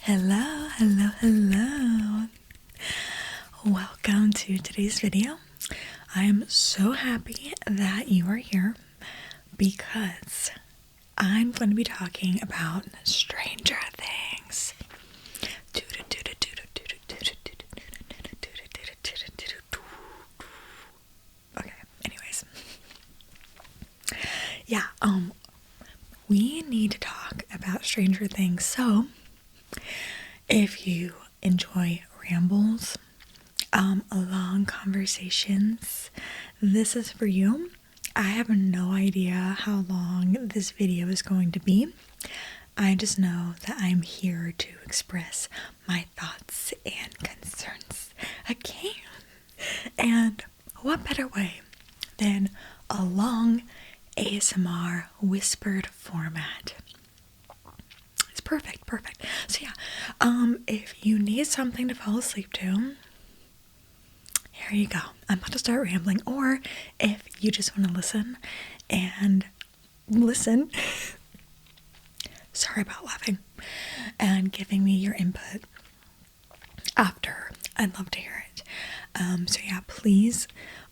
Hello, hello, hello. Welcome to today's video. I am so happy that you are here because I'm going to be talking about Stranger Things. Okay, anyways. Yeah, we need to talk about Stranger Things. So, if you enjoy rambles, long conversations, this is for you. I have no idea how long this video is going to be. I just know that I'm here to express my thoughts and concerns. Okay? And what better way than a long ASMR whispered format? It's perfect. So yeah, if you need something to fall asleep to, here you go. I'm about to start rambling. Or if you just want to listen and listen, sorry about laughing, and giving me your input after, I'd love to hear it. So yeah, please.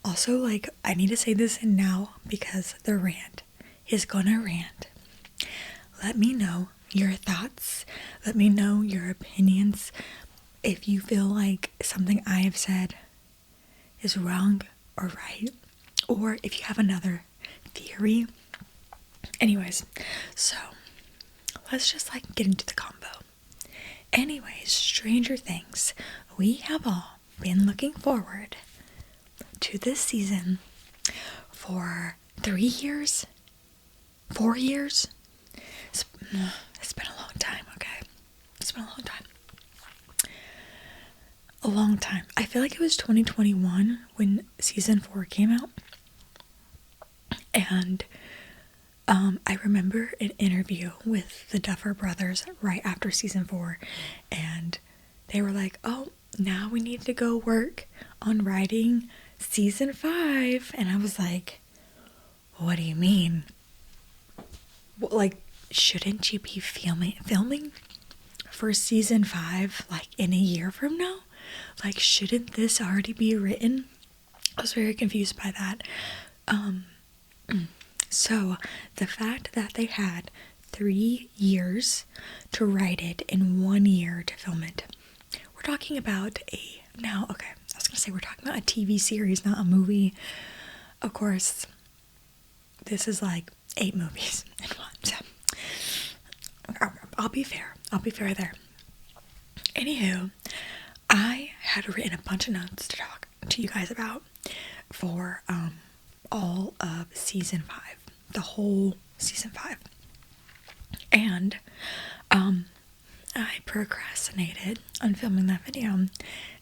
Also, I need to say this in now because the rant is gonna rant. Let me know your thoughts. Let me know your opinions. If you feel like something I have said is wrong or right, or if you have another theory. Anyways, so let's just get into the combo. Anyways, Stranger Things. We have all been looking forward to this season for 3 years, 4 years. It's been a long time, okay? It's been a long time. A long time. I feel like it was 2021 when season 4 came out. And I remember an interview with the Duffer Brothers right after season 4, and they were like, oh, now we need to go work on writing season 5. And I was like, what do you mean? Shouldn't you be filming for season 5 in a year from now? Shouldn't this already be written? I was very confused by that. So the fact that they had 3 years to write it and 1 year to film it. We're talking about we're talking about a TV series, not a movie. Of course, this is 8 movies in one, so I'll be fair there. Anywho, I had written a bunch of notes to talk to you guys about for all of season 5, the whole season 5. And I procrastinated on filming that video.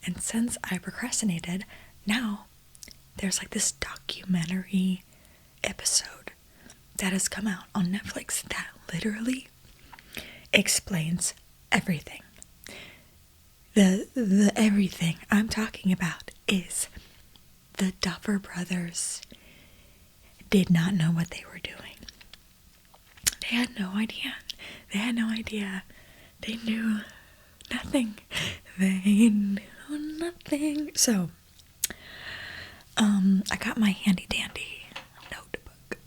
And since I procrastinated, now there's this documentary episode that has come out on Netflix that literally explains everything. The everything I'm talking about is the Duffer Brothers did not know what they were doing. They had no idea. They knew nothing. So, I got my handy dandy notebook.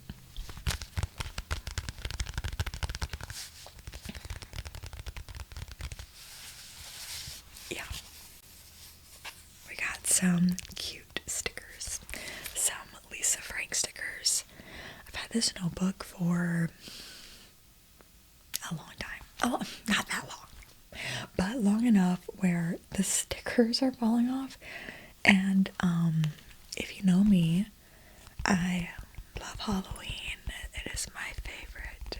Yeah. We got some cute stickers. Some Lisa Frank stickers. I've had this notebook for a long time. Oh, not that long, but long enough where the stickers are falling off. And if you know me, I love Halloween. It is my favorite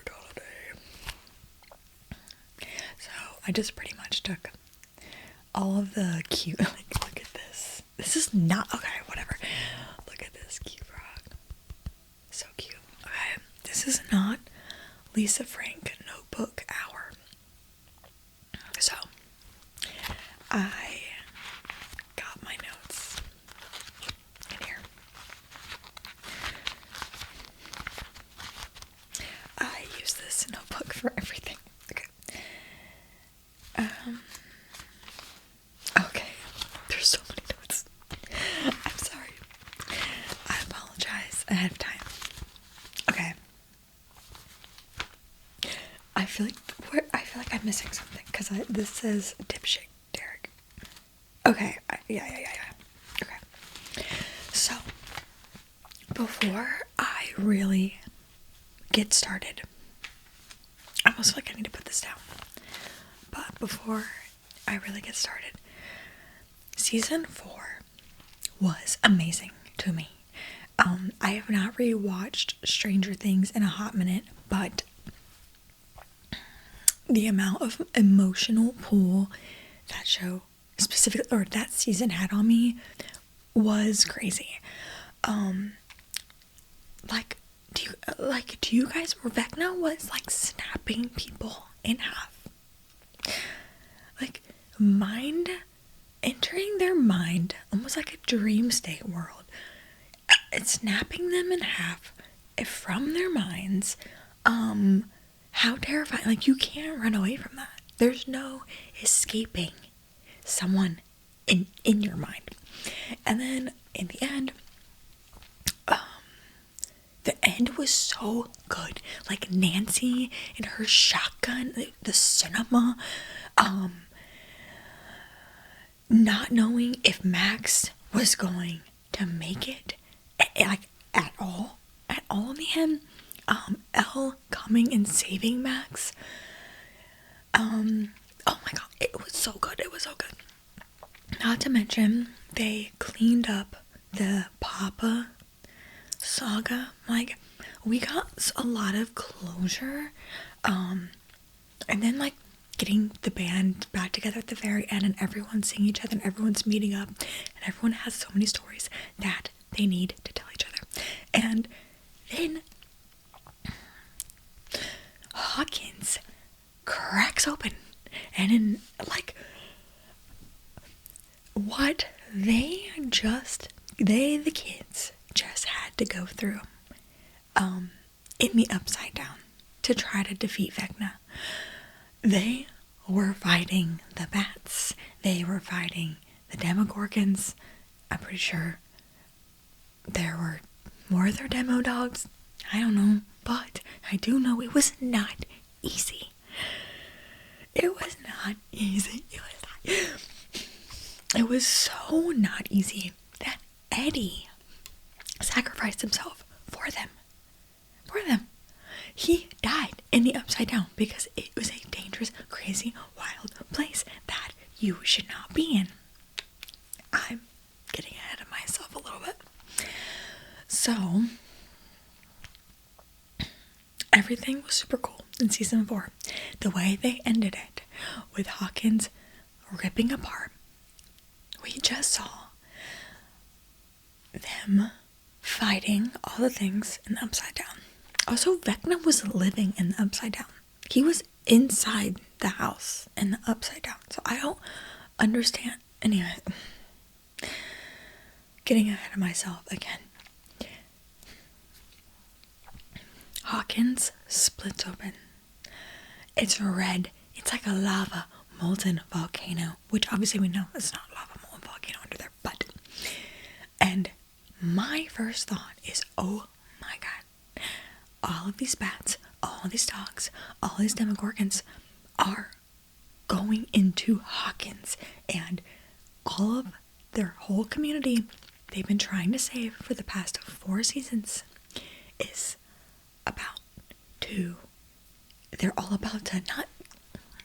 holiday. So I just pretty much took all of the cute, look at this. This is not, okay, whatever. Look at this cute frog. So cute. Okay, this is not Lisa Frank notebook hour. So, I got my notes in here. I use this notebook I feel like I'm missing something because this says dipshit Derek. Okay, yeah. Okay, so before I really get started, I almost feel like I need to put this down. But before I really get started, season 4 was amazing to me. I have not rewatched Stranger Things in a hot minute, but the amount of emotional pull that show specifically, or that season, had on me was crazy. Do you guys, Vecna was like snapping people in half, like mind entering their mind, almost like a dream state world. It's snapping them in half from their minds. How terrifying. Like, you can't run away from that. There's no escaping someone in your mind. And then in the end was so good. Like, Nancy and her shotgun, the cinema, not knowing if Max was going to make it, like, at all in the end. Elle coming and saving Max. Oh my god, it was so good. Not to mention, they cleaned up the Papa saga. Like, we got a lot of closure. And then, like, getting the band back together at the very end, and everyone's seeing each other, and everyone's meeting up, and everyone has so many stories that they need to tell each other. And then Hawkins cracks open, and in, like, what the kids just had to go through in the Upside Down to try to defeat Vecna. They were fighting the bats. They were fighting the Demogorgons. I'm pretty sure there were more of their demo dogs. I don't know, but I do know it was not easy. It was not easy. It was so not easy that Eddie sacrificed himself for them. He died in the Upside Down because it was a dangerous, crazy, wild place that you should not be in. I'm getting ahead of myself a little bit. So, everything was super cool in season 4. The way they ended it, with Hawkins ripping apart, we just saw them fighting all the things in the Upside Down. Also, Vecna was living in the Upside Down. He was inside the house in the Upside Down. So I don't understand. Anyway, getting ahead of myself again. Hawkins splits open. It's red. It's like a lava molten volcano, which obviously we know it's not lava molten volcano under there, but. And my first thought is, oh my god. All of these bats, all of these dogs, all these Demogorgons are going into Hawkins, and all of their whole community they've been trying to save for the past 4 seasons is they're all about to not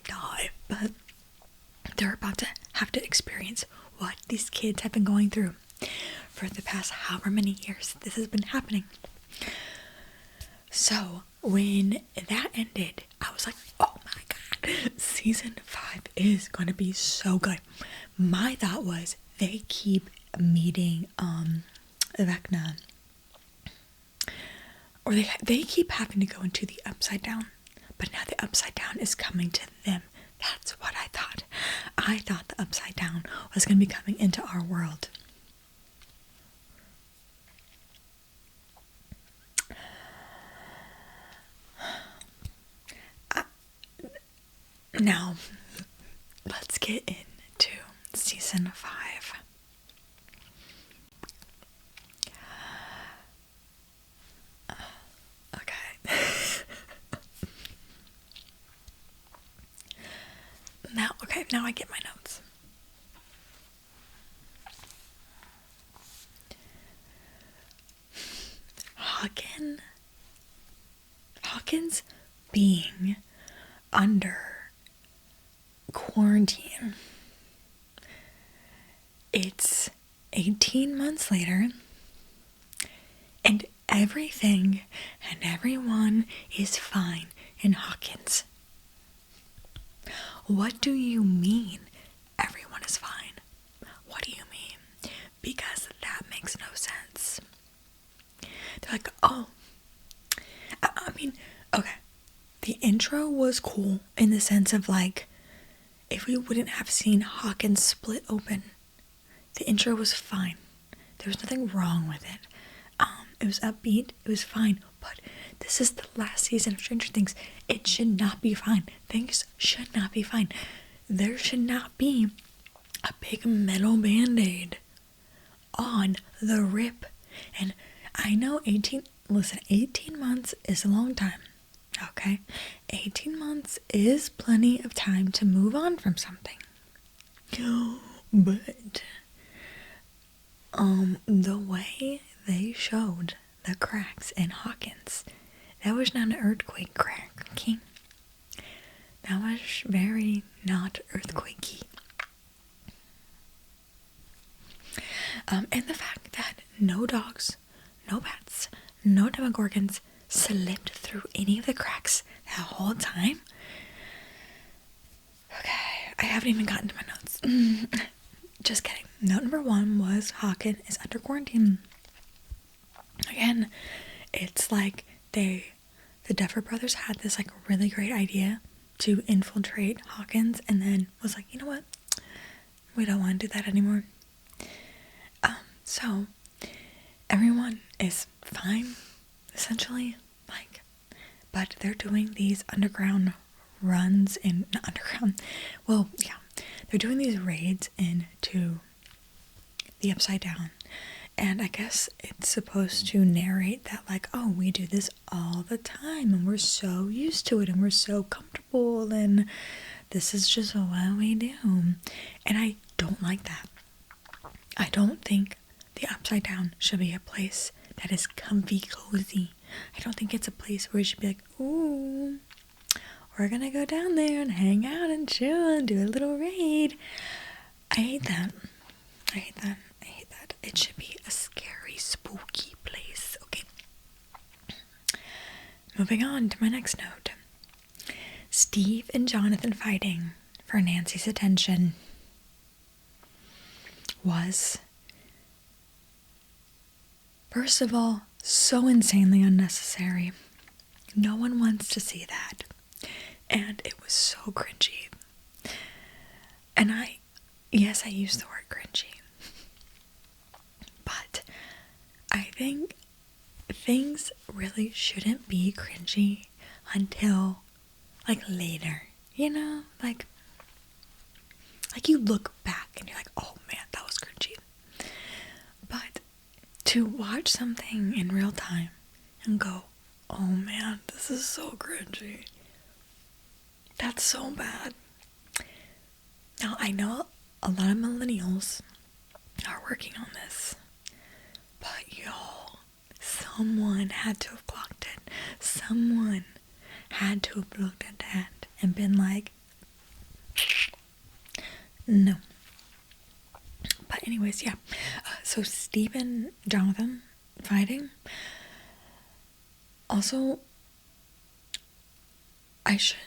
die, but they're about to have to experience what these kids have been going through for the past however many years this has been happening. So, when that ended, I was like, oh my god, season 5 is going to be so good. My thought was, they keep meeting, Vecna, or they keep having to go into the Upside Down, but now the Upside Down is coming to them. That's what I thought. I thought the Upside Down was going to be coming into our world. Now, let's get into season 5. Okay. Now I get my notes. Hawkins being under quarantine. It's 18 months later, and everything and everyone is fine in Hawkins. What do you mean everyone is fine? What do you mean? Because that makes no sense. They're like, oh, I mean, okay, the intro was cool in the sense of like, if we wouldn't have seen Hawkins split open, the intro was fine. There was nothing wrong with it. It was upbeat, it was fine, but this is the last season of Stranger Things. It should not be fine. Things should not be fine. There should not be a big metal band-aid on the rip. And I know 18 months is a long time, okay? 18 months is plenty of time to move on from something. But, the way they showed the cracks in Hawkins, that was not an earthquake crack, okay? That was very not earthquakey. And the fact that no dogs, no bats, no demogorgons slipped through any of the cracks that whole time. Okay, I haven't even gotten to my notes. Just kidding. Note number 1 was Hawkins is under quarantine. Again, it's like the Duffer Brothers had this like really great idea to infiltrate Hawkins, and then was like, you know what? We don't want to do that anymore. So everyone is fine, essentially, like, but they're doing these underground runs in, not underground, well, yeah, they're doing these raids into the Upside Down, and I guess it's supposed to narrate that, like, oh, we do this all the time, and we're so used to it, and we're so comfortable, and this is just what we do, and I don't like that. I don't think the Upside Down should be a place that is comfy, cozy. I don't think it's a place where you should be like, ooh, we're gonna go down there and hang out and chill and do a little raid. I hate that. It should be a scary, spooky place. Okay. Moving on to my next note. Steve and Jonathan fighting for Nancy's attention was, first of all, so insanely unnecessary. No one wants to see that. And it was so cringy. And yes, I use the word cringy. But I think things really shouldn't be cringy until, like, later. You know? Like you look back and you're like, oh man, that was cringy. But to watch something in real time and go, oh man, this is so cringy. That's so bad. Now, I know a lot of millennials are working on this, but y'all, someone had to have clocked it. Someone had to have looked at that and been like, no. But anyways, yeah. So Steve and Jonathan fighting. Also, I should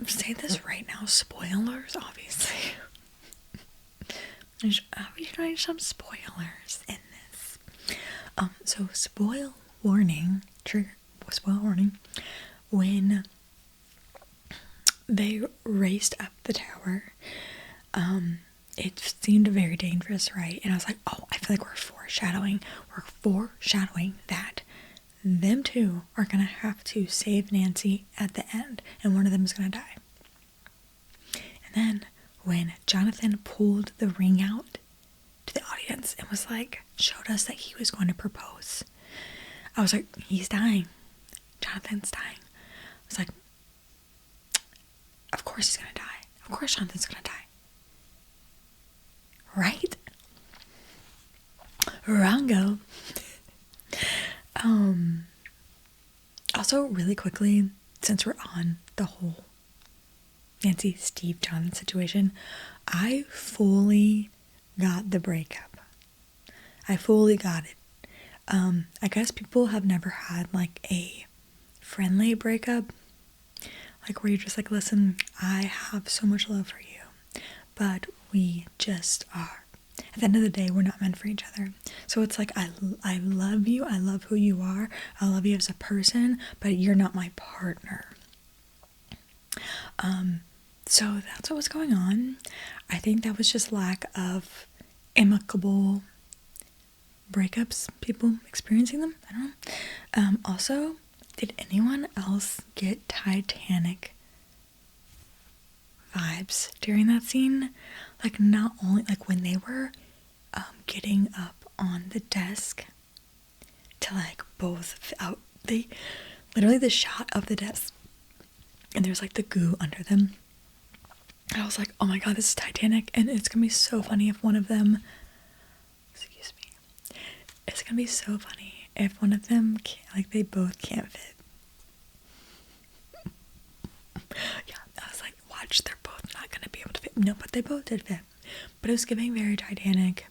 say this right now. Spoilers, obviously. There's some spoilers in this. So spoil warning. When they raced up the tower, it seemed very dangerous, right? And I was like, oh, I feel like we're foreshadowing that them two are gonna have to save Nancy at the end, and one of them is gonna die. And then when Jonathan pulled the ring out to the audience and was like, showed us that he was going to propose, I was like, he's dying. Jonathan's dying. I was like, of course he's gonna die. Of course Jonathan's gonna die. right? Wrongo. Also, really quickly, since we're on the whole Nancy, Steve, John situation, I fully got the breakup. I fully got it. I guess people have never had like a friendly breakup, like where you're just like, listen, I have so much love for you, but we just are. At the end of the day, we're not meant for each other. So it's like, I love you, I love who you are, I love you as a person, but you're not my partner. So that's what was going on. I think that was just lack of amicable breakups, people experiencing them. I don't know. Also, did anyone else get Titanic vibes during that scene? Like, not only like when they were getting up on the desk to like both out, they literally the shot of the desk and there's like the goo under them. I was like, oh my god, this is Titanic, and it's gonna be so funny if one of them, excuse me, it's gonna be so funny if one of them can't, like they both can't fit. Yeah, I was like, watch, they're both not gonna be able to fit. No, but they both did fit. But it was giving very Titanic.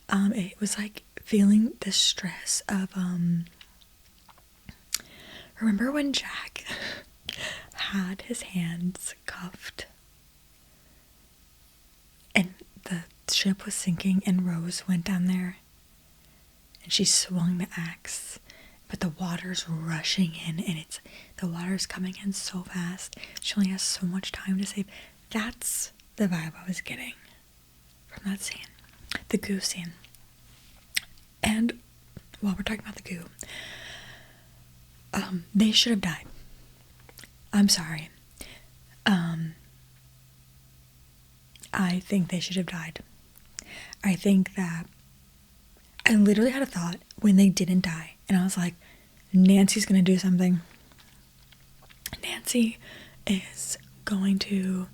It was like feeling the stress of remember when Jack had his hands cuffed and the ship was sinking and Rose went down there and she swung the axe, but the water's rushing in and the water's coming in so fast. She only has so much time to save. That's the vibe I was getting from that scene, the goo scene. And while we're talking about the goo, they should have died. I'm sorry. I think they should have died. I think that I literally had a thought when they didn't die, and I was like, Nancy's gonna do something. Nancy is going to,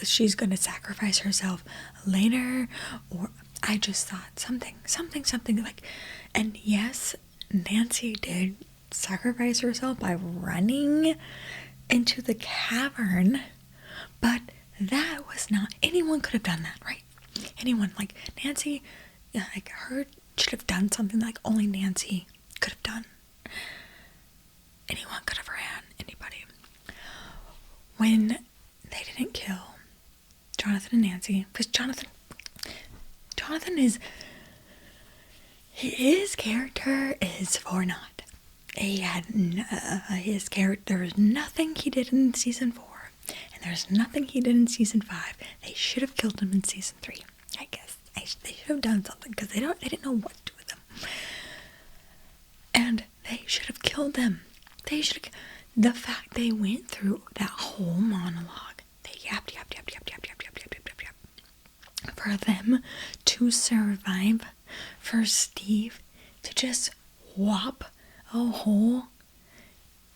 she's gonna sacrifice herself later, or I just thought something like, and yes, Nancy did sacrifice herself by running into the cavern, but that was not, anyone could have done that, right? Anyone, like Nancy, like her should have done something like only Nancy could have done. Anyone could have ran, anybody. When they didn't kill Jonathan and Nancy, because Jonathan is, his character is for naught. He had his character, there's nothing he did in season 4, and there's nothing he did in season 5. They should have killed him in season 3, I guess. They should have done something because they didn't know what to do with them, and they should have killed them. They should have. The fact they went through that whole monologue, they yapped, for them to survive, for Steve to just whop a hole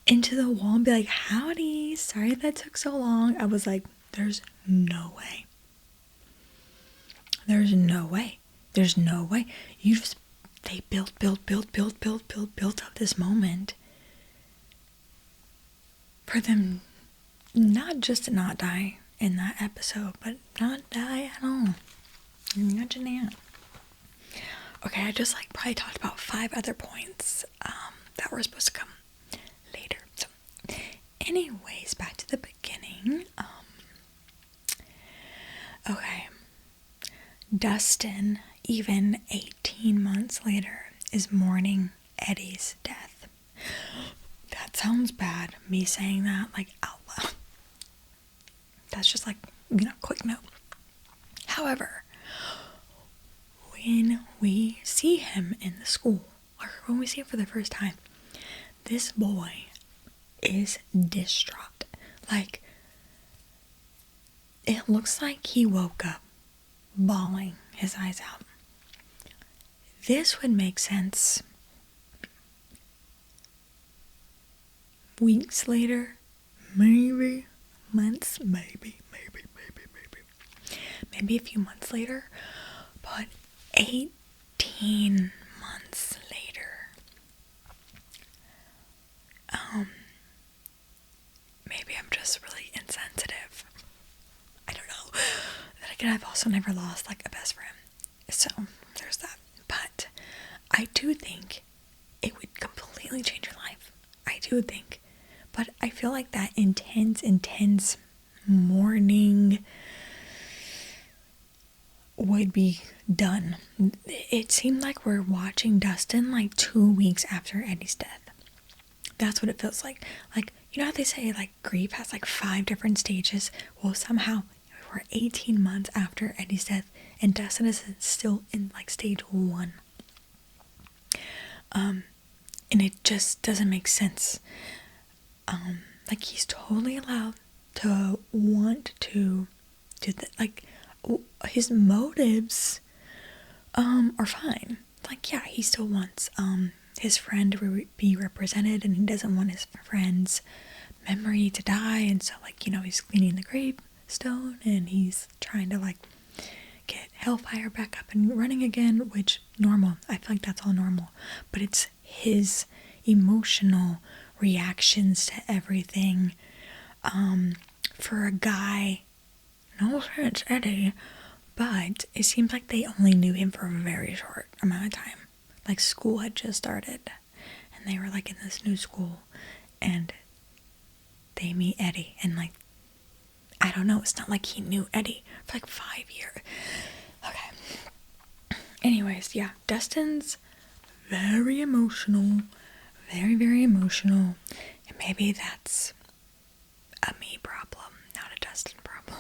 into the wall and be like, howdy, sorry that took so long. I was like, there's no way. There's no way. They built up this moment for them not just to not die in that episode, but not die at all. Imagine that. Okay, I just like probably talked about 5 other points that were supposed to come later. So, anyways, back to the beginning. Okay, Dustin, even 18 months later, is mourning Eddie's death. That sounds bad, me saying that like out loud. That's just like, quick note. However, when we see him in the school, or when we see him for the first time, this boy is distraught. Like, it looks like he woke up bawling his eyes out. This would make sense weeks later, maybe months, maybe. maybe a few months later, but 18 months later, maybe I'm just really insensitive. I don't know. Then again, I've also never lost like a best friend, so there's that. But I do think it would completely change your life. I do think. But I feel like that intense morning would be done. It seemed like we're watching Dustin like 2 weeks after Eddie's death. That's what it feels like. Like, you know how they say like grief has like 5 different stages? Well, somehow we're 18 months after Eddie's death and Dustin is still in like stage 1. And it just doesn't make sense. Like, he's totally allowed to want to do that. Like, his motives are fine. Like, yeah, he still wants his friend to be represented, and he doesn't want his friend's memory to die, and so, like, you know, he's cleaning the gravestone, and he's trying to, like, get Hellfire back up and running again, which, normal. I feel like that's all normal. But it's his emotional reactions to everything. For a guy, no offense, Eddie, but it seems like they only knew him for a very short amount of time. Like, school had just started, and they were, like, in this new school, and they meet Eddie, and, like, I don't know, it's not like he knew Eddie for, like, 5 years. Okay. Anyways, yeah, Dustin's very emotional, very, very emotional, and maybe that's a me problem, not a Dustin problem.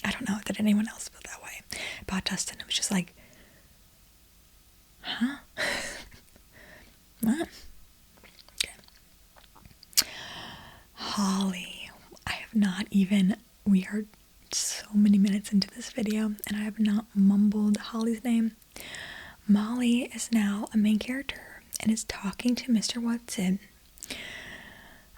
I don't know, did anyone else feel that way about Dustin? It was just like, huh? What? Okay. Holly. I have not even, we are so many minutes into this video, and I have not mumbled Holly's name. Molly is now a main character and is talking to Mr. Watson.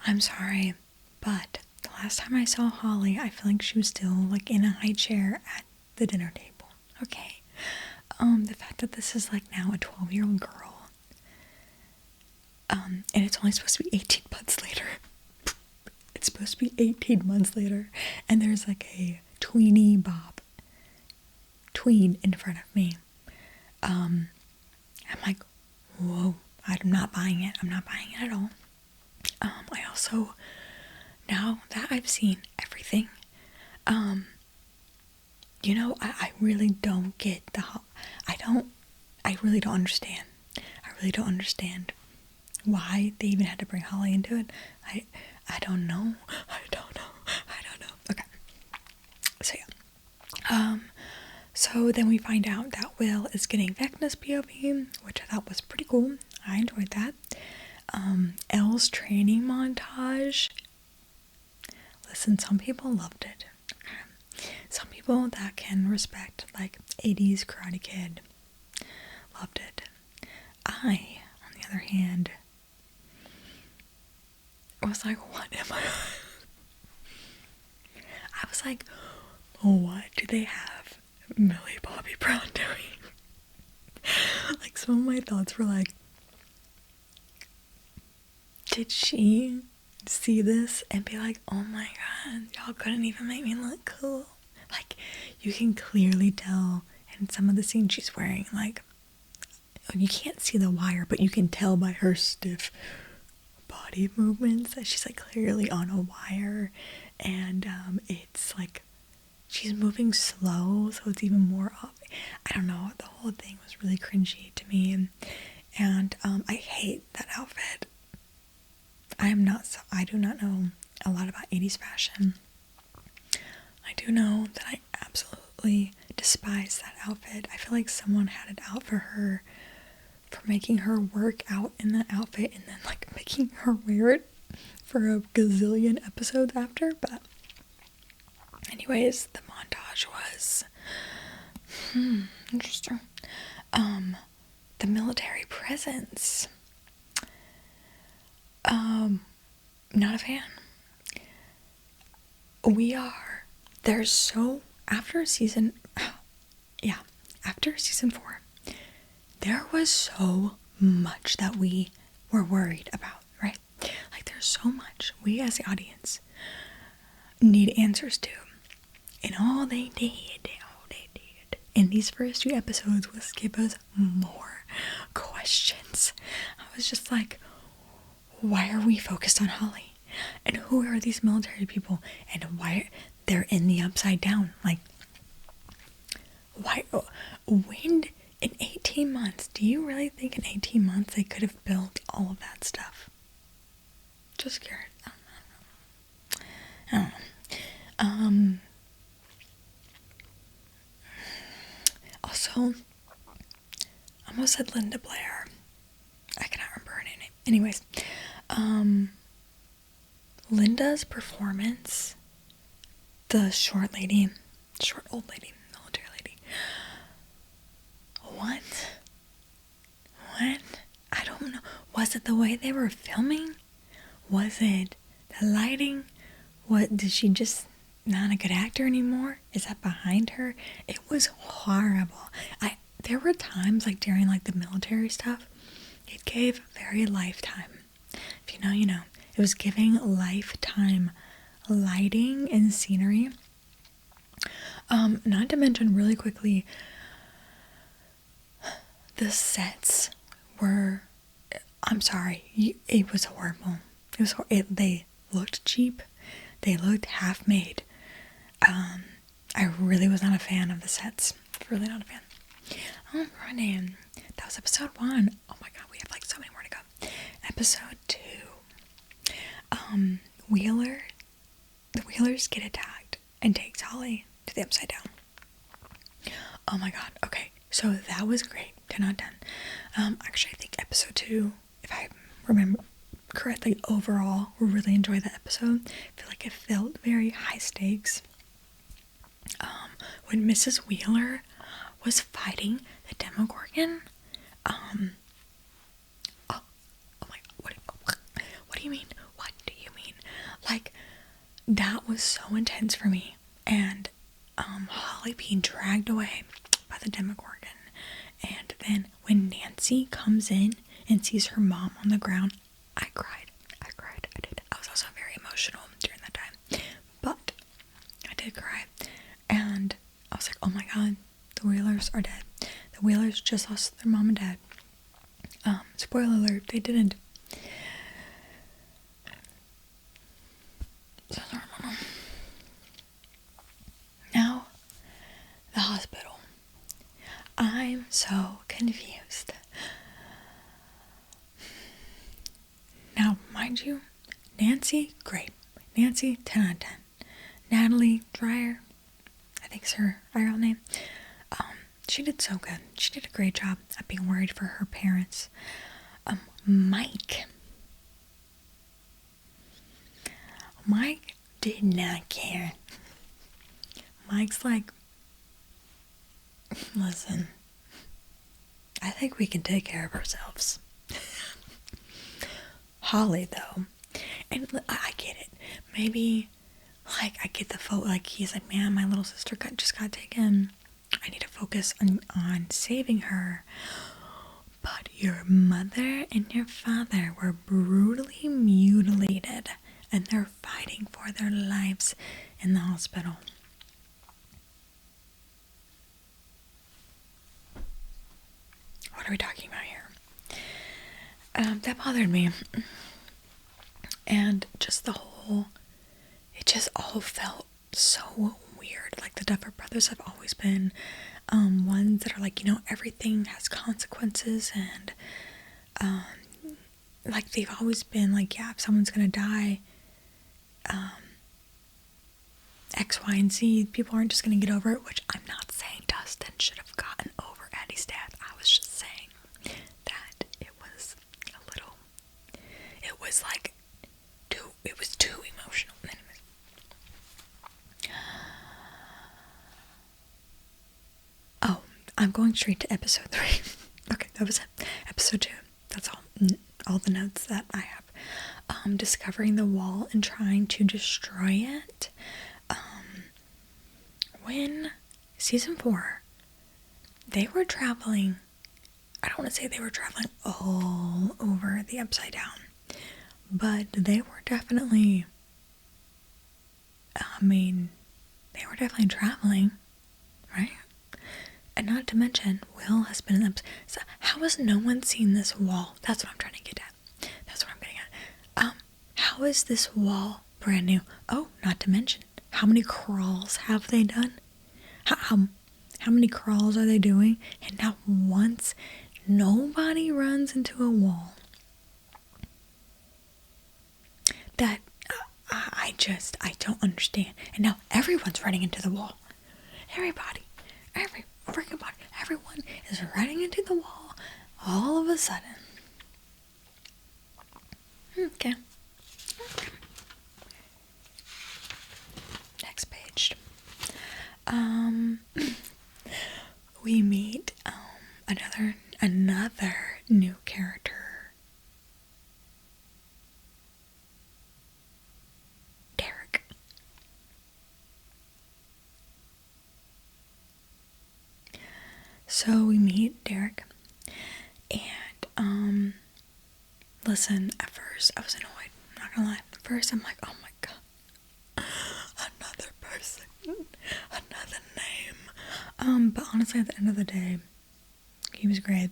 I'm sorry, but the last time I saw Holly, I feel like she was still like in a high chair at the dinner table. Okay. The fact that this is like now a 12-year-old girl, and it's only supposed to be 18 months later. It's supposed to be 18 months later, and there's like a tweeny bob tween in front of me. I'm like, whoa, I'm not buying it. I'm not buying it at all. I also, now that I've seen everything, you know, I really don't get I really don't understand. I really don't understand why they even had to bring Holly into it. I don't know. I don't know. Okay. So yeah. So then we find out that Will is getting Vecna's POV, which I thought was pretty cool. I enjoyed that. Elle's training montage. Listen, some people loved it. Okay. Some people that can respect like 80s Karate Kid loved it. I, on the other hand, was like, what am I? I was like, what do they have Millie Bobby Brown doing? Like, some of my thoughts were like, did she see this and be like, oh my god, y'all couldn't even make me look cool? Like, you can clearly tell in some of the scenes she's wearing, like, you can't see the wire, but you can tell by her stiff body movements that she's like clearly on a wire, and it's like she's moving slow, so it's even more off. I don't know, the whole thing was really cringy to me, and I hate that outfit. I do not know a lot about 80s fashion. I do know that I absolutely despise that outfit. I feel like someone had it out for her for making her work out in that outfit and then like making her wear it for a gazillion episodes after. But anyways, the montage was interesting. The military presence, not a fan. They're so after season 4, there was so much that we were worried about, right? Like, there's so much we as the audience need answers to. And all they did in these first 2 episodes was give us more questions. I was just like, why are we focused on Holly? And who are these military people? And why they're in the Upside Down? Like, why? When in 18 months, do you really think in 18 months they could have built all of that stuff? Just scared. I don't know. Also, I almost said Linda Blair. I cannot remember her name. Anyways, Linda's performance, the short old lady, military lady. What? I don't know. Was it the way they were filming? Was it the lighting? What, did she just not a good actor anymore? Is that behind her? It was horrible. There were times, like during like the military stuff, it gave very Lifetime. If you know, you know. It was giving Lifetime lighting and scenery. Not to mention, really quickly, the sets were, I'm sorry, it was horrible. They looked cheap. They looked half-made. I really was not a fan of the sets. Really not a fan. Alrighty. That was episode 1. Oh my god, we have like so many more to go. Episode 2. The Wheelers get attacked and takes Holly to the Upside Down. Oh my god. Okay, so that was great. 10 out of 10. Actually, I think episode 2, if I remember correctly, overall, we really enjoyed that episode. I feel like it felt very high stakes. When Mrs. Wheeler was fighting the Demogorgon, oh my, what do you mean? What do you mean? Like, that was so intense for me. And Holly being dragged away by the Demogorgon, and then when Nancy comes in and sees her mom on the ground, I cried. I did. I was also very emotional during that time, but I did cry. And I was like, oh my god, the Wheelers are dead. The Wheelers just lost their mom and dad. Spoiler alert, they didn't. Now, the hospital. I'm so confused. Now, mind you, Nancy, great. Nancy, 10 out of 10. Natalie Dreyer, I think's her real name. She did so good. She did a great job at being worried for her parents. Mike did not care. Mike's like, listen, I think we can take care of ourselves. Holly, though, and I get it. Maybe, like, I get the photo. Like, he's like, man, my little sister just got taken. I need to focus on saving her. But your mother and your father were brutally mutilated, and they're fighting for their lives in the hospital. What are we talking about here? That bothered me. And just it just all felt so weird. Like, the Duffer Brothers have always been ones that are like, you know, everything has consequences, and like, they've always been like, yeah, if someone's gonna die, X, Y, and Z, people aren't just gonna get over it, which I'm not saying Dustin should have gotten over Eddie's death. I was just saying that it was too emotional. Anyways. Oh, I'm going straight to episode 3. Okay, that was it. Episode 2. That's all the notes that I have. Discovering the wall and trying to destroy it when season 4, they were traveling, I don't want to say they were traveling all over the Upside Down, but they were definitely, they were definitely traveling, right? And not to mention, Will has been in them. So how has no one seen this wall? That's what I'm trying to get at. That's what I'm getting at. How is this wall brand new? Oh, not to mention, how many crawls have they done? How many crawls are they doing? And not once, nobody runs into a wall. That, I don't understand. And now everyone's running into the wall. Every freaking body, everyone is running into the wall all of a sudden. Okay. Next page. We meet another new character. Derek. So we meet Derek, and listen, at first I was annoyed, I'm not gonna lie. At first I'm like, oh my god, another person, another name. But honestly, at the end of the day, he was great.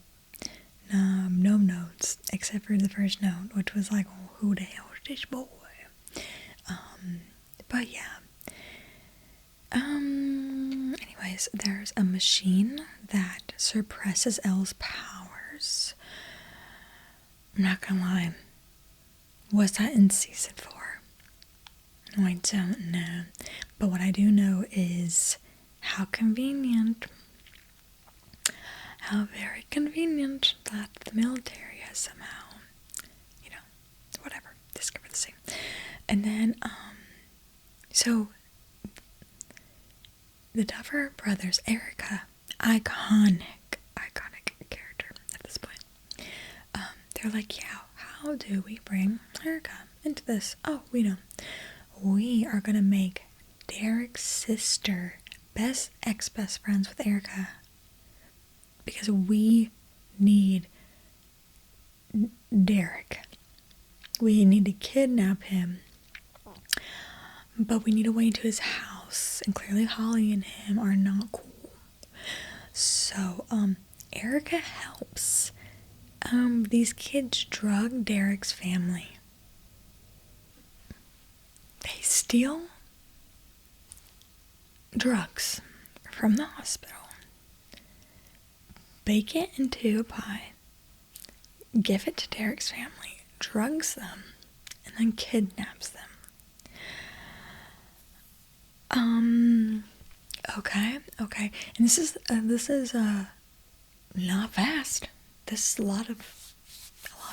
No notes, except for the first note, which was like, oh, who the hell is this boy? But yeah. Anyways, there's a machine that suppresses Elle's powers. I'm not gonna lie. Was that in season 4? I don't know. But what I do know is how convenient. How very convenient that the military has somehow, whatever, discovered the same. And then, so the Duffer brothers, Erica, iconic character at this point. They're like, yeah, how do we bring Erica into this? Oh, we know. We are gonna make Derek's sister best friends with Erica, because we need Derek. We need to kidnap him, but we need a way into his house, and clearly Holly and him are not cool. So, Erica helps these kids drug Derek's family. They steal drugs from the hospital, bake it into a pie, give it to Derek's family, drugs them, and then kidnaps them. Okay. And this is not fast. This is a lot of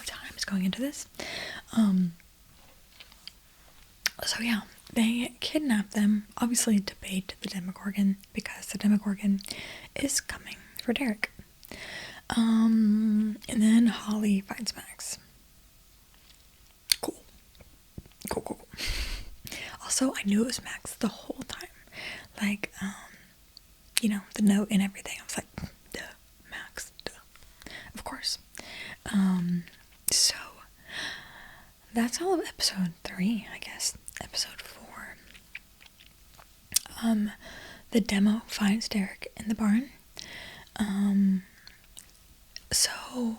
time is going into this. So yeah, they kidnap them, obviously to bait the Demogorgon, because the Demogorgon is coming for Derek. And then Holly finds Max. Cool. Also, I knew it was Max the whole time. Like, the note and everything. I was like, duh, Max, duh. Of course. So, that's all of episode 3, I guess. Episode 4. The demo finds Derek in the barn. So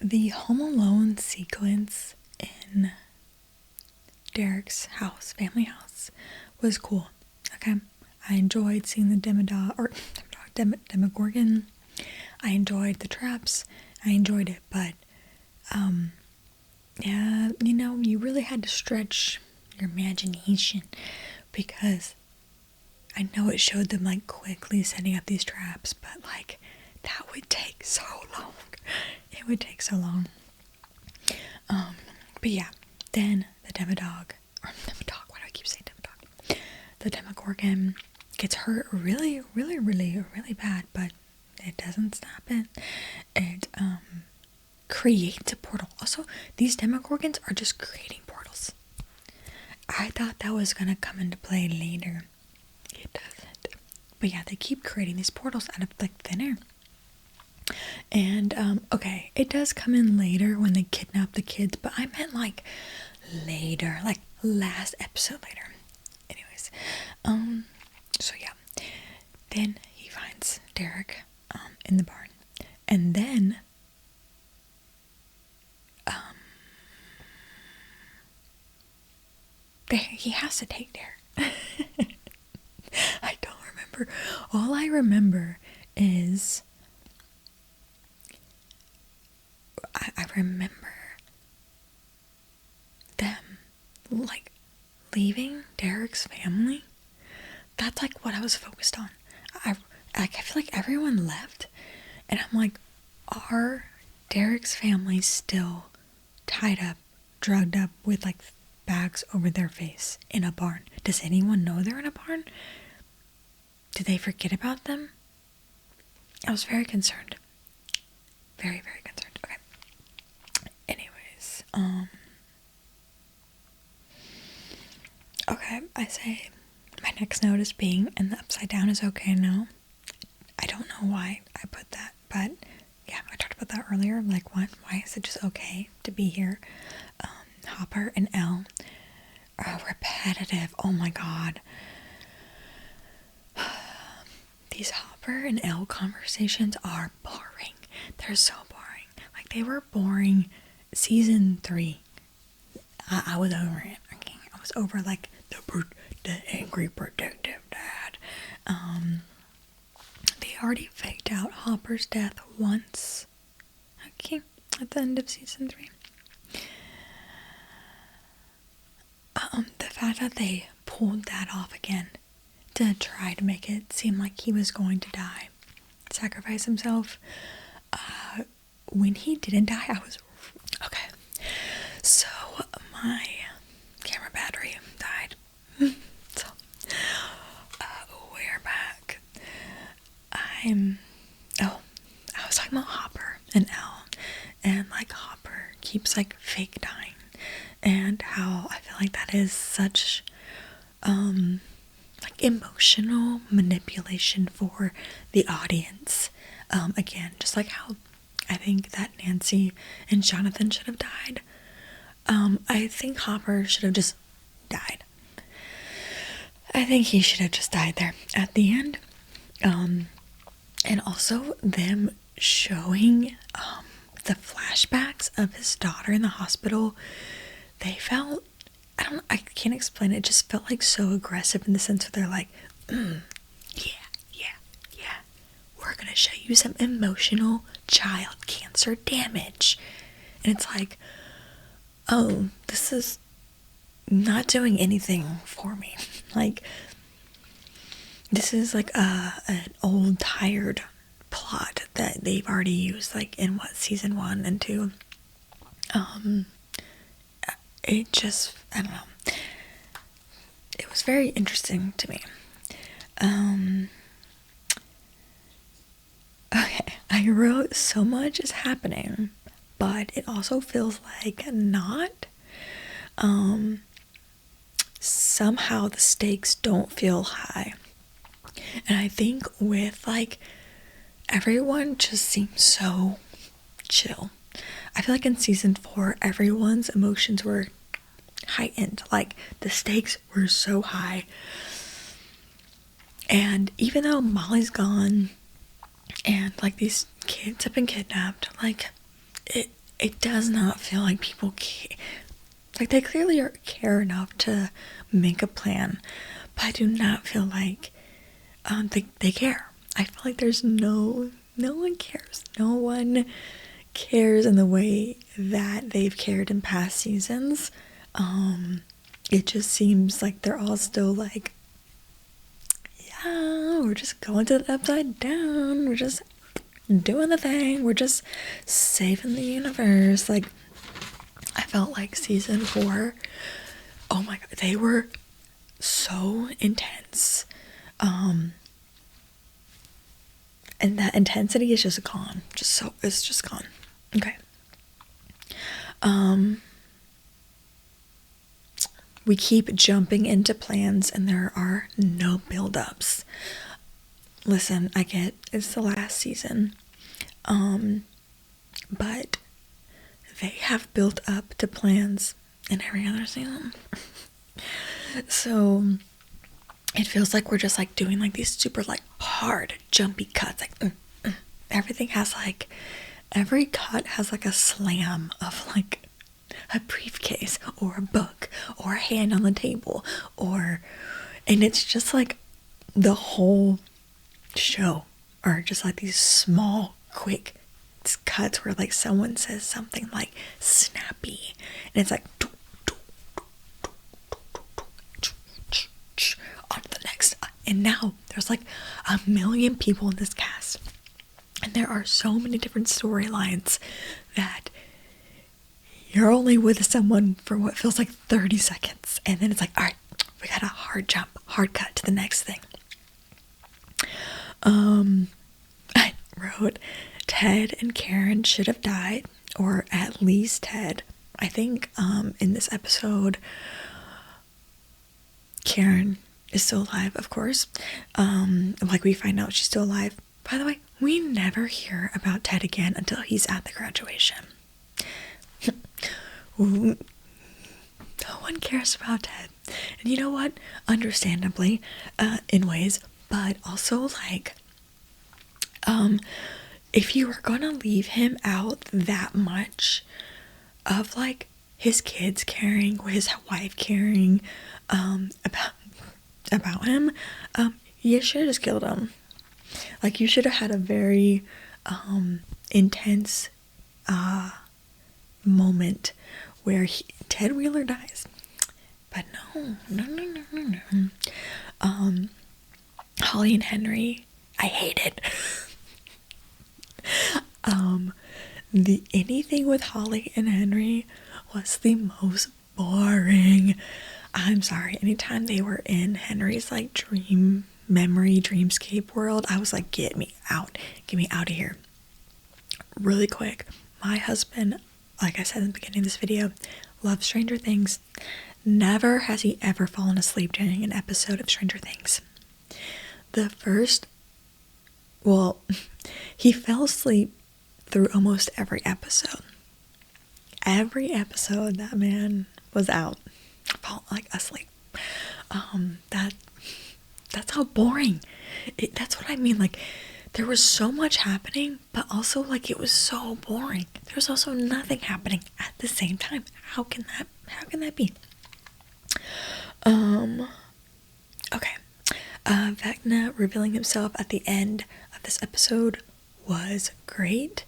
the Home Alone sequence in Derek's house, family house, was cool. Okay, I enjoyed seeing the Demogorgon. I enjoyed the traps. I enjoyed it, but yeah, you really had to stretch your imagination, because I know it showed them like quickly setting up these traps, but like that would take so long. It would take so long. But yeah, then the Demogorgon, why do I keep saying Demogorgon? The Demogorgon gets hurt really bad, but it doesn't stop it. It creates a portal. Also, these Demogorgons are just creating portals. I thought that was gonna come into play later. It doesn't. But yeah, they keep creating these portals out of like thin air. And okay, it does come in later when they kidnap the kids, but I meant like later, like last episode later. Anyways, so yeah, then he finds Derek in the barn, and then he has to take Derek. I don't remember. All I remember is I remember them like leaving Derek's family. That's like what I was focused on. I feel like everyone left, and I'm like, are Derek's family still tied up, drugged up with like bags over their face in a barn? Does anyone know they're in a barn? Did they forget about them? I was very concerned. Very, very concerned. Okay. Anyways, okay, I say my next note is being in the upside down is okay now. I don't know why I put that, but yeah, I talked about that earlier. Like, why is it just okay to be here? Hopper and Elle are repetitive. Oh my god. These Hopper and Elle conversations are boring. They're so boring. Like, they were boring season 3. I was over it. Okay? I was over like the angry protective dad. They already faked out Hopper's death once. Okay, at the end of season 3. The fact that they pulled that off again to try to make it seem like he was going to die, sacrifice himself. When he didn't die, I was okay. So my camera battery died. So we're back. I was talking about Hopper and Elle, and like Hopper keeps like fake dying, and how I feel like that is such like emotional manipulation for the audience. Again, just like how I think that Nancy and Jonathan should have died. I think Hopper should have just died. I think he should have just died there at the end. And also them showing the flashbacks of his daughter in the hospital. They felt, I can't explain it. It just felt like so aggressive in the sense where they're like, yeah, we're gonna show you some emotional child cancer damage. And it's like, oh, this is not doing anything for me. Like, this is like an old tired plot that they've already used, like in season 1 and 2. It just, I don't know, it was very interesting to me. Okay, I wrote so much is happening, but it also feels like not. Somehow the stakes don't feel high. And I think with like everyone just seems so chill. I feel like in season 4 everyone's emotions were heightened. Like the stakes were so high. And even though Molly's gone and like these kids have been kidnapped, like it does not feel like people care. Like they clearly care enough to make a plan, but I do not feel like they care. I feel like there's no one cares. No one cares in the way that they've cared in past seasons. It just seems like they're all still like, yeah, we're just going to the upside down. We're just doing the thing. We're just saving the universe. Like, I felt like season 4, oh my god, they were so intense. And that intensity is just gone. It's just gone. Okay. we keep jumping into plans and there are no build-ups. Listen, I get it's the last season, but they have built up to plans in every other season. So it feels like we're just like doing like these super like hard jumpy cuts, like everything has like, every cut has like a slam of like a briefcase or a book or a hand on the table, and it's just like the whole show are just like these small quick cuts where like someone says something like snappy and it's like on to the next, and now there's like a million people in this cast and there are so many different storylines that you're only with someone for what feels like 30 seconds and then it's like, all right, we got a hard cut to the next thing. I wrote Ted and Karen should have died, or at least Ted. I think in this episode Karen is still alive, of course. Like we find out she's still alive. By the way, we never hear about Ted again until he's at the graduation. No one cares about Ted. And you know what? Understandably, in ways, but also like, if you were gonna leave him out that much of like his kids caring, his wife caring, about him, you should have just killed him. Like you should have had a very intense moment where Ted Wheeler dies. But no. Holly and Henry, I hated. The anything with Holly and Henry was the most boring. I'm sorry. Anytime they were in Henry's like dreamscape world, I was like, get me out of here really quick. My husband, like I said in the beginning of this video, loves Stranger Things. Never has he ever fallen asleep during an episode of Stranger Things. He fell asleep through almost every episode. Every episode that man was out, like asleep. That's how boring. That's what I mean. Like there was so much happening, but also like it was so boring. There was also nothing happening at the same time. How can that be? Okay. Vecna revealing himself at the end of this episode was great.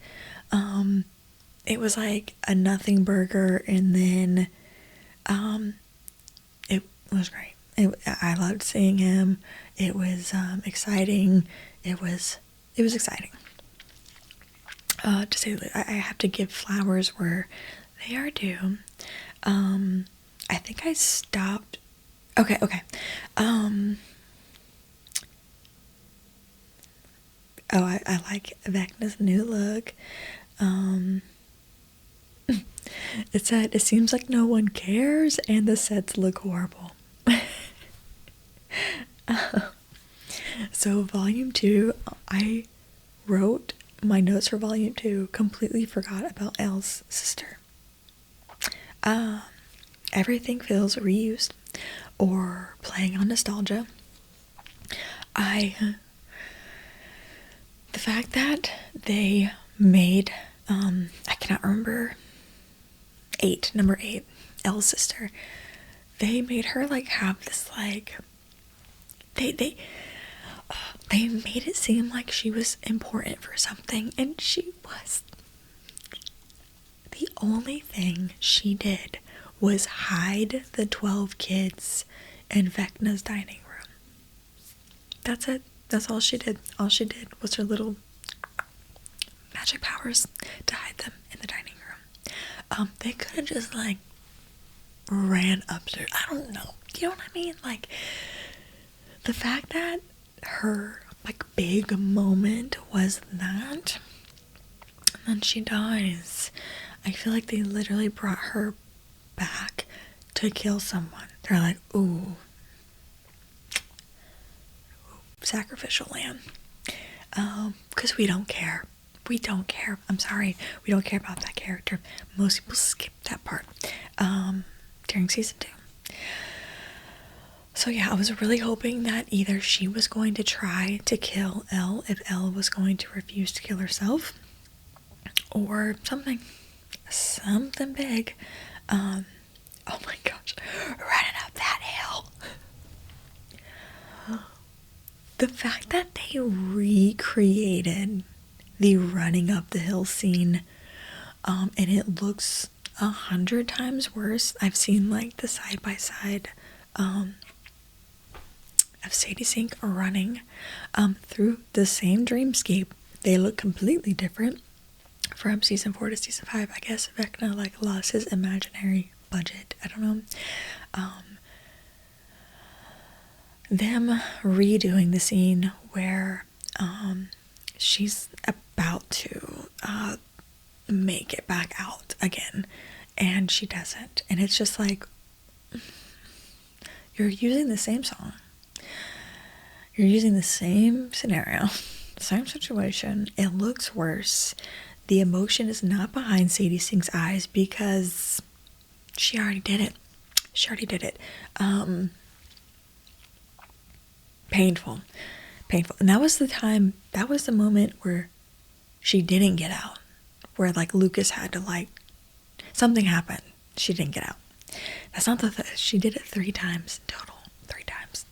It was like a nothing burger, and then it was great. I loved seeing him. It was exciting. It was exciting. To say that I have to give flowers where they are due. I think I stopped. Okay. I like Vecna's new look. It said, it seems like no one cares and the sets look horrible. So volume 2, I wrote my notes for volume 2, completely forgot about Elle's sister. Everything feels reused or playing on nostalgia. The fact that they made, I cannot remember, number 8, Elle's sister, they made her like have this like, they made it seem like she was important for something, and she was. The only thing she did was hide the 12 kids in Vecna's dining room. That's it. That's all she did. All she did was her little magic powers to hide them in the dining room. They could have just like ran upstairs. I don't know. You know what I mean? Like the fact that her like big moment was that, and then she dies. I feel like they literally brought her back to kill someone. They're like, ooh, sacrificial lamb. Because we don't care. We don't care. I'm sorry. We don't care about that character. Most people skip that part during season 2. So yeah, I was really hoping that either she was going to try to kill Elle if Elle was going to refuse to kill herself, or something big. Oh my gosh, running up that hill. The fact that they recreated the running up the hill scene, and it looks 100 times worse. I've seen like the side by side of Sadie Sink running through the same dreamscape. They look completely different from season 4 to season 5. I guess Vecna like lost his imaginary budget. I don't know. Them redoing the scene where she's about to make it back out again, and she doesn't, and it's just like, you're using the same song, you're using the same scenario, same situation. It looks worse. The emotion is not behind Sadie Sink's eyes because she already did it. Painful. And that was the moment where she didn't get out, where like Lucas had to like, something happened, she didn't get out. That's not she did it 3 times in total. 3 times.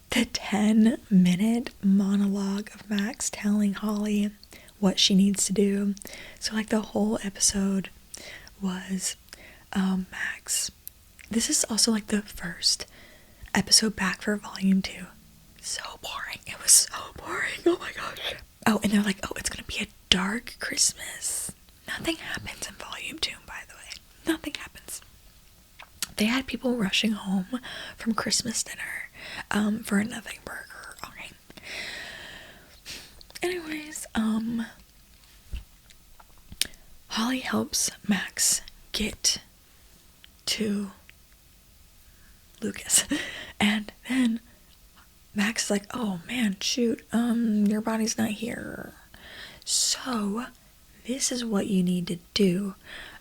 The 10-minute monologue of Max telling Holly what she needs to do. So like the whole episode was Max. This is also like the first episode back for volume 2. So boring. It was so boring. Oh my gosh. Oh, and they're like, oh, it's gonna be a dark Christmas. Nothing happens in volume 2, by the way. Nothing happens. They had people rushing home from Christmas dinner for a nothing burger. Okay. Anyways, Holly helps Max get to Lucas, and then Max is like, oh man, shoot, your body's not here, so this is what you need to do.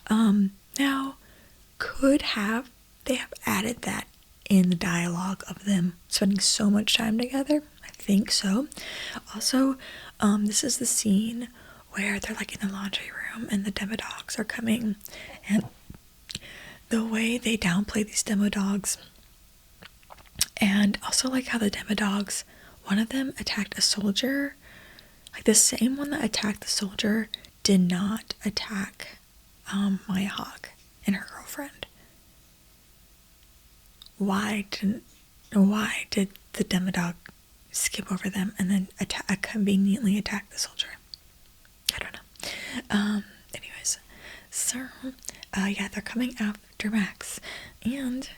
Now, they have added that in the dialogue of them spending so much time together? I think so. Also, this is the scene where they're like in the laundry room and the demo dogs are coming, and the way they downplay these demo dogs, and also like how the demo dogs, one of them attacked a soldier, like the same one that attacked the soldier did not attack Maya Hawke and her girlfriend. Why did the demo dog skip over them and then conveniently attack the soldier? I don't know. Anyways, so yeah, they're coming after Max, and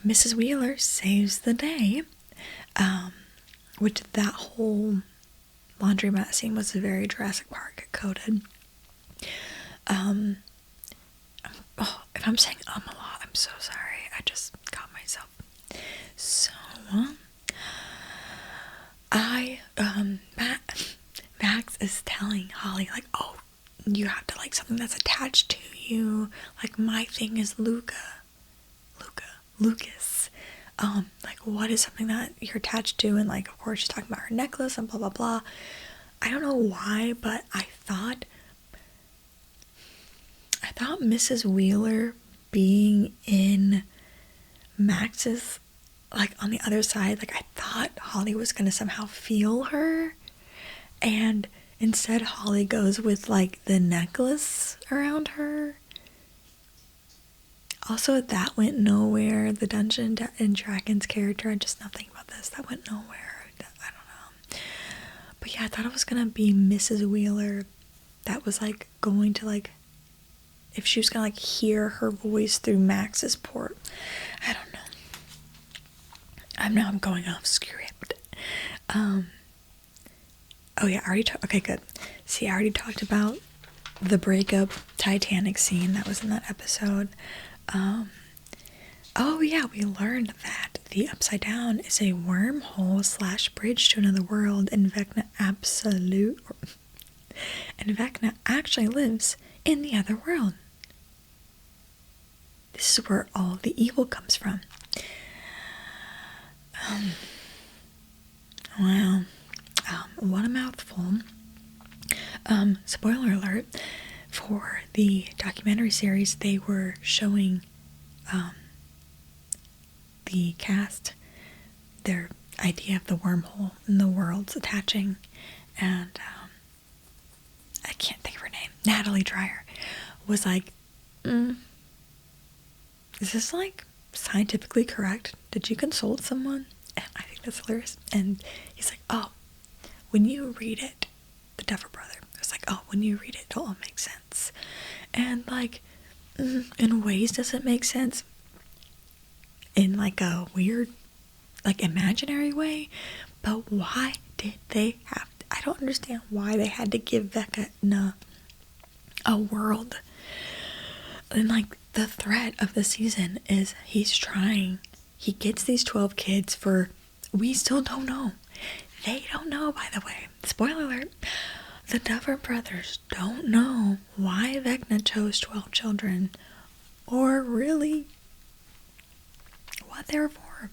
Mrs. Wheeler saves the day, which that whole laundromat scene was very Jurassic Park coded. If I'm saying a lot, I'm so sorry. I just got myself. So, Max is telling Holly, like, oh, you have to like something that's attached to you. Like, my thing is Lucas. Like, what is something that you're attached to? And like, of course, she's talking about her necklace and blah, blah, blah. I don't know why, but I thought Mrs. Wheeler being in Max's, like, on the other side, like, I thought Holly was gonna somehow feel her, and instead Holly goes with like the necklace around her. Also, that went nowhere. The Dungeons and Dragons character, I just not thinking about this, that went nowhere. I don't know. But yeah, I thought it was gonna be Mrs. Wheeler that was like going to like, if she was gonna like hear her voice through Max's port. I don't know. I'm going off script. Oh yeah, okay, good. See, I already talked about the breakup Titanic scene that was in that episode. Oh yeah, we learned that the Upside Down is a wormhole / bridge to another world, and Vecna actually lives in the other world. This is where all the evil comes from. Wow. What a mouthful. Spoiler alert, for the documentary series, they were showing the cast their idea of the wormhole and the worlds attaching, and I can't think of her name. Natalie Dreyer was like, is this like scientifically correct? Did you consult someone? And I think that's hilarious. And he's like, oh, when you read it, the Duffer Brother was like, oh, when you read it, it'll all make sense. And like, in ways does it make sense? In like a weird, like imaginary way, but why did they have I don't understand why they had to give Vecna a world. And like the threat of the season is he gets these 12 kids for, we still don't know. They don't know, by the way. Spoiler alert. The Duffer Brothers don't know why Vecna chose 12 children, or really what they were for.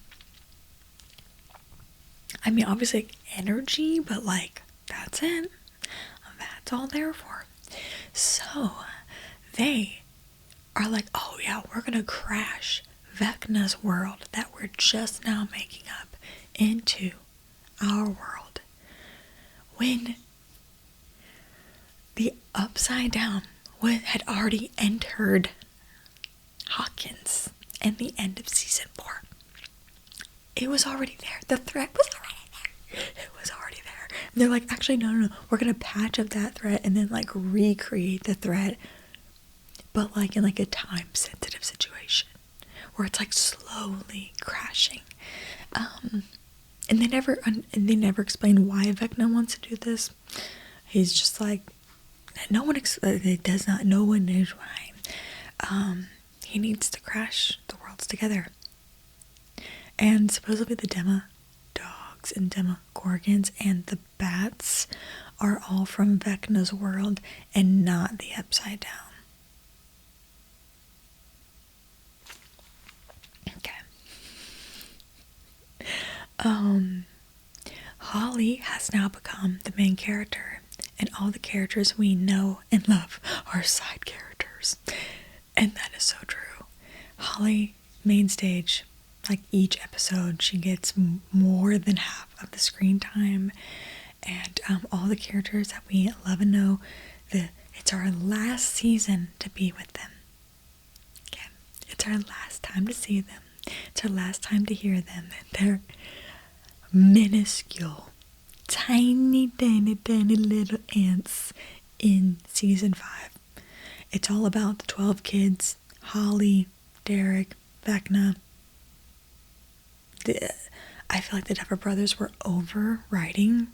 I mean, obviously like, energy, but like, that's it. That's all they're for. So, they are like, oh yeah, we're gonna crash Vecna's world that we're just now making up into our world. When the Upside Down had already entered Hawkins in the end of season 4. It was already there. The threat was already there. It was already there. And they're like, actually, no. We're going to patch up that threat and then like recreate the threat. But like in like a time-sensitive situation where it's like slowly crashing. And they never explain why Vecna wants to do this. He's just like, no one knows why. He needs to crash the worlds together. And supposedly the Dema-dogs and Demogorgons and the bats are all from Vecna's world and not the Upside Down. Holly has now become the main character, and all the characters we know and love are side characters. And that is so true. Holly, main stage, like each episode, she gets more than half of the screen time, and all the characters that we love and know, it's our last season to be with them. Okay, it's our last time to see them. It's our last time to hear them. They're minuscule, tiny little ants in season 5. It's all about the 12 kids, Holly, Derek, Vecna. I feel like the Duffer Brothers were overwriting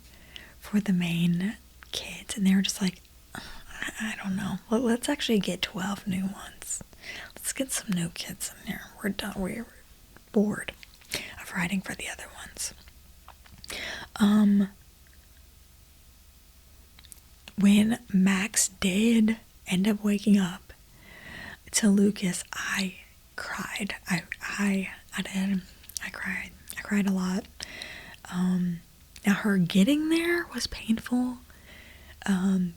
for the main kids, and they were just like, I don't know, let's actually get 12 new ones. Let's get some new kids in there. We're done. We're bored of writing for the other ones. When Max did end up waking up to Lucas, I cried. I did. I cried a lot. Now her getting there was painful,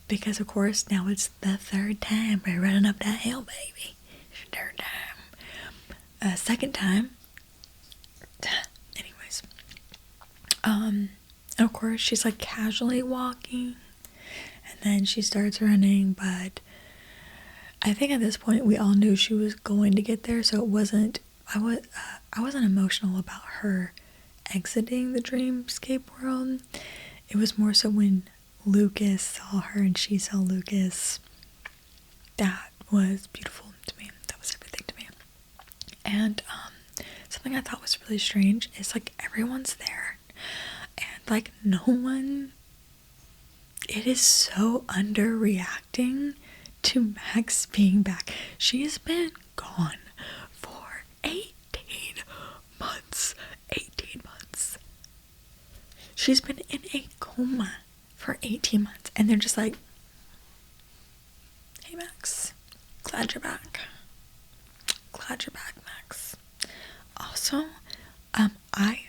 because of course now it's the third time we're running up that hill, baby. Third time. Second time. Anyways. Of course she's like casually walking, and then she starts running, but I think at this point we all knew she was going to get there, so I wasn't emotional about her exiting the dreamscape world. It was more so when Lucas saw her and she saw Lucas. That was beautiful to me. That was everything to me. And something I thought was really strange is like everyone's there, and like no one, it is so underreacting to Max being back. She's been gone for 18 months. 18 months. She's been in a coma for 18 months. And they're just like, hey, Max, glad you're back. Glad you're back, Max. Also, I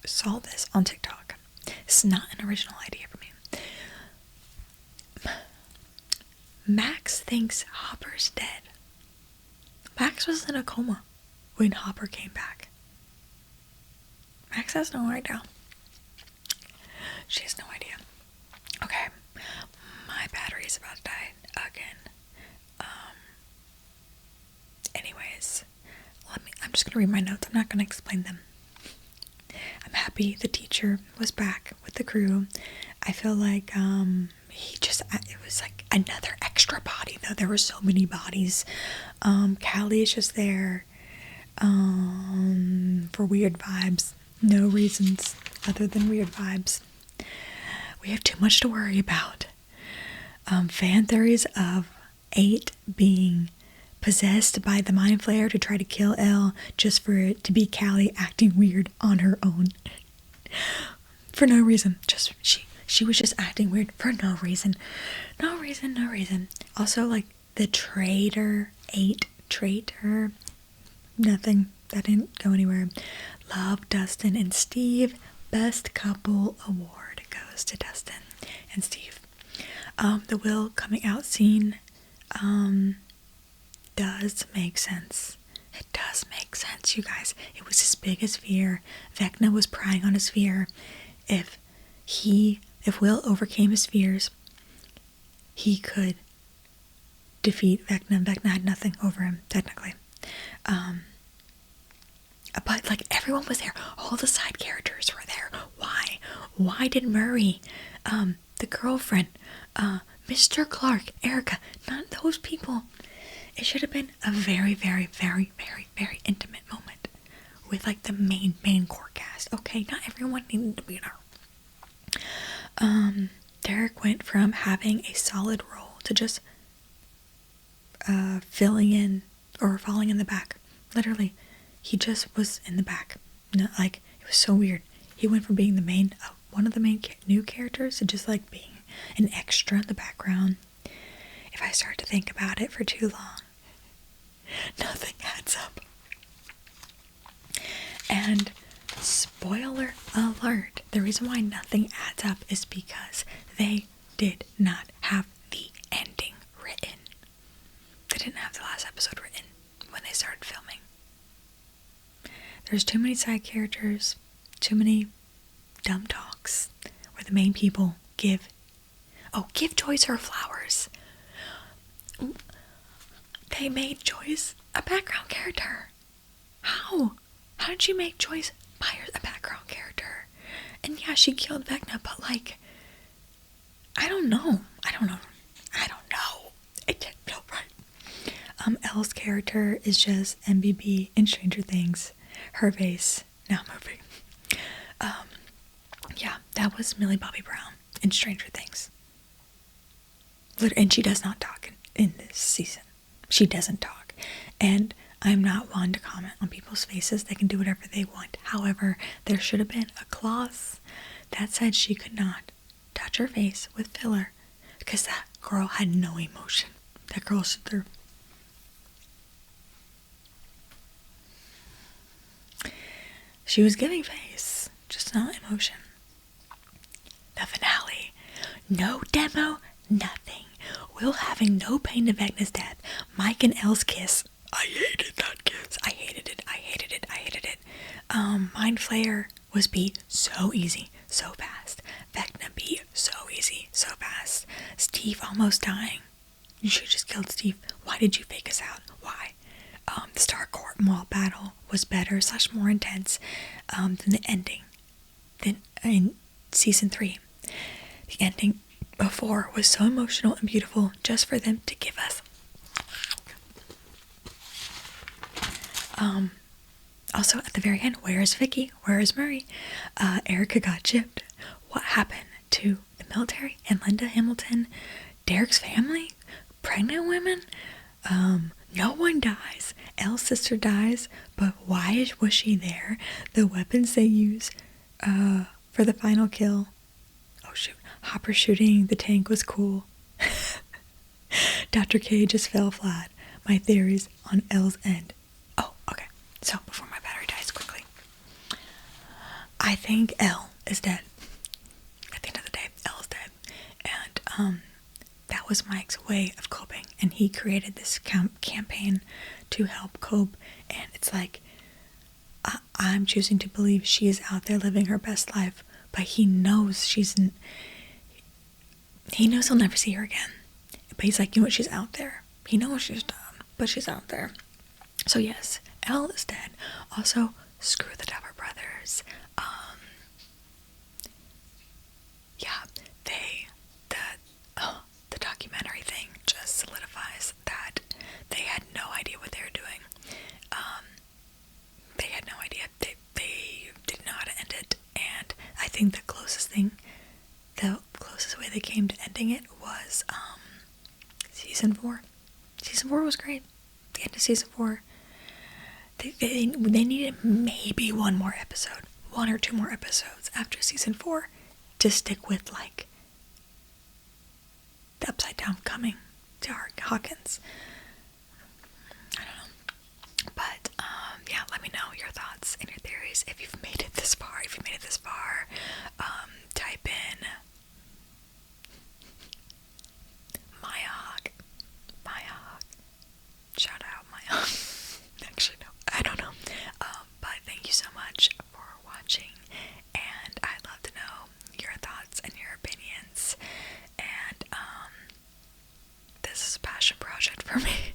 saw this on TikTok. It's not an original idea for me. Max thinks Hopper's dead. Max was in a coma when Hopper came back. Max has no idea. She has no idea. Okay, my battery's about to die again. Anyways, I'm just gonna read my notes. I'm not gonna explain them. I'm happy the teacher was back with the crew. I feel like it was like another extra body, though. There were so many bodies. Callie is just there for weird vibes. No reasons other than weird vibes. We have too much to worry about. Fan theories of 8 being possessed by the mind flayer to try to kill Elle just for it to be Callie acting weird on her own. For no reason. Just she was just acting weird for no reason. No reason. Also, like, the traitor, 8 traitor, nothing. That didn't go anywhere. Love, Dustin and Steve. Best couple award goes to Dustin and Steve. The Will coming out scene does make sense. It does make sense, you guys. It was his biggest fear. Vecna was prying on his fear. If Will overcame his fears, he could defeat Vecna. Vecna had nothing over him, technically. But, like, everyone was there. All the side characters were there. Why? Why did Murray, the girlfriend, Mr. Clark, Erica, not those people? It should have been a very, very, very, very, very intimate moment with, like, the main core cast. Okay, not everyone needed to be there. Derek went from having a solid role to just filling in or falling in the back. Literally, he just was in the back. No, like, it was so weird. He went from being the one of the main new characters to just, like, being an extra in the background. If I start to think about it for too long, nothing adds up. And spoiler alert, the reason why nothing adds up is because they did not have the ending written. They didn't have the last episode written when they started filming. There's too many side characters, too many dumb talks where the main people give Joyce her flowers. They made Joyce a background character. How? How did you make Joyce a background character? And yeah, she killed Vecna, but, like, I don't know. It didn't feel right. Elle's character is just MBB in Stranger Things. Her face now moving. Yeah, that was Millie Bobby Brown in Stranger Things. And she does not talk in this season. She doesn't talk. And I'm not one to comment on people's faces. They can do whatever they want. However, there should have been a clause that said she could not touch her face with filler, because that girl had no emotion. That girl stood there. She was giving face, just not emotion. The finale. No demo, nothing. Will having no pain to Vecna's death. Mike and Elle's kiss. I hated that kiss. I hated it. Mind Flayer was beat so easy, so fast. Vecna beat so easy, so fast. Steve almost dying. You should have just killed Steve. Why did you fake us out? Why? The Star Court Mall battle was better / more intense than the ending. Than in season 3. The ending before was so emotional and beautiful just for them to give us. Also, at the very end, where is Vicky? Where is Murray? Erica got gypped. What happened to the military and Linda Hamilton? Derek's family? pregnant women, no one dies. Elle's sister dies, but why was she there? The weapons they use for the final kill. Oh shoot, Hopper shooting the tank was cool. Dr. K just fell flat. My theories on Elle's end. Oh, okay. So before my battery dies quickly, I think Elle is dead. At the end of the day, Elle is dead. And that was Mike's way of coping. And he created this campaign to help cope. And it's like, I'm choosing to believe she is out there living her best life. But he knows he knows he'll never see her again. But he's like, you know what, she's out there. He knows what she's done, but she's out there. So yes, Elle is dead. Also, screw the Duffer Brothers. Yeah, the documentary thing just solidifies that they had no idea what they were doing. They had no idea. They didn't know how to end it. And I think the closest way they came to ending it was season 4. Season 4 was great. The end of season 4. They needed maybe one or two more episodes after season 4 to stick with like the upside down coming to Hawkins. I don't know. But yeah, let me know your thoughts and your theories if you've made it this far. Type in Maya Hawk. Shout out Maya. Actually, no, I don't know. But thank you so much for watching, and I'd love to know your thoughts and your opinions. And this is a passion project for me.